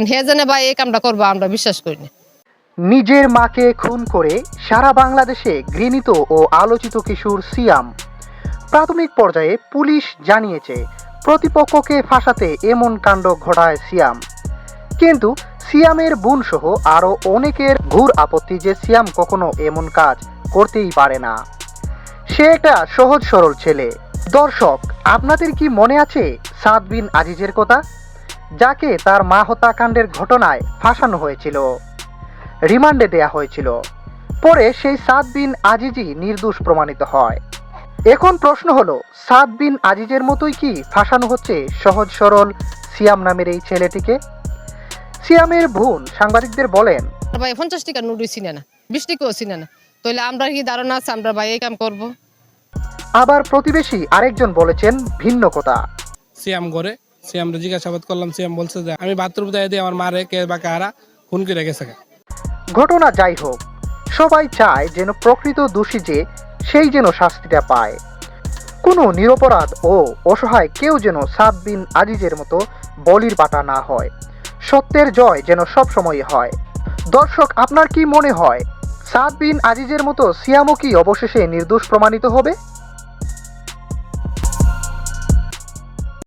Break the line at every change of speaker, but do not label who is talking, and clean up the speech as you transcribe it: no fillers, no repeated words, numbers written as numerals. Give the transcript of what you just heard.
হে জানে ভাই এই কামটা করবো আমরা বিশ্বাস করি না।
নিজের মাকে খুন করে সারা বাংলাদেশে ঘৃণিত ও আলোচিত কিশোর সিয়াম। প্রাথমিক পর্যায়ে পুলিশ জানিয়েছে প্রতিপক্ষকে ফাঁসাতে এমন কাণ্ড ঘটায় সিয়াম। কিন্তু সিয়ামের বোন সহ আরও অনেকের ঘুর আপত্তি যে সিয়াম কখনো এমন কাজ করতেই পারে না। সে একটা সহজ সরল ছেলে। দর্শক, আপনাদের কি মনে আছে সাদ বিন আজিজের কথা, যাকে তার মা হত্যাকাণ্ডের ঘটনায় ফাঁসানো হয়েছিল, রিমান্ডে দেয়া হয়েছিল? পরে সেই সাদ বিন আজিজই নির্দোষ প্রমাণিত হয়। এখন প্রশ্ন হলো, সাদ বিন আজিজের মতোই কি ফাঁসানো হচ্ছে সহজ সরল সিয়াম নামের এই ছেলেটিকে? সিয়ামের বোন সাংবাদিকদের বলেন,
ভাই 50 টাকা নোটই চিনে না, 20 টাকাও চিনে না, তাহলে আমরা কি ধারণা আছে আমরা ভাই এই কাম করবো?
আবার প্রতিবেশী আরেকজন বলেছেন ভিন্ন কথা।
সিয়াম করে সিয়ামরে জিজ্ঞাসাবাদ করলাম, সিয়াম বলছে যে আমি বাথরুম দিয়ে আমার মারে কে বা কারা খুন করে গেছে।
ঘটনা যাই হোক, সবাই চায় যেন প্রকৃত দোষী যে সেই যেন শাস্তিটা পায়। কোনো নিরপরাধ ও অসহায় কেউ যেন সাদ বিন আজিজের মতো বলির পাটা না হয়। সত্যের জয় যেন সবসময় হয়। দর্শক, আপনার কি মনে হয় সাদ বিন আজিজের মতো সিয়ামও কি অবশেষে নির্দোষ প্রমাণিত হবে?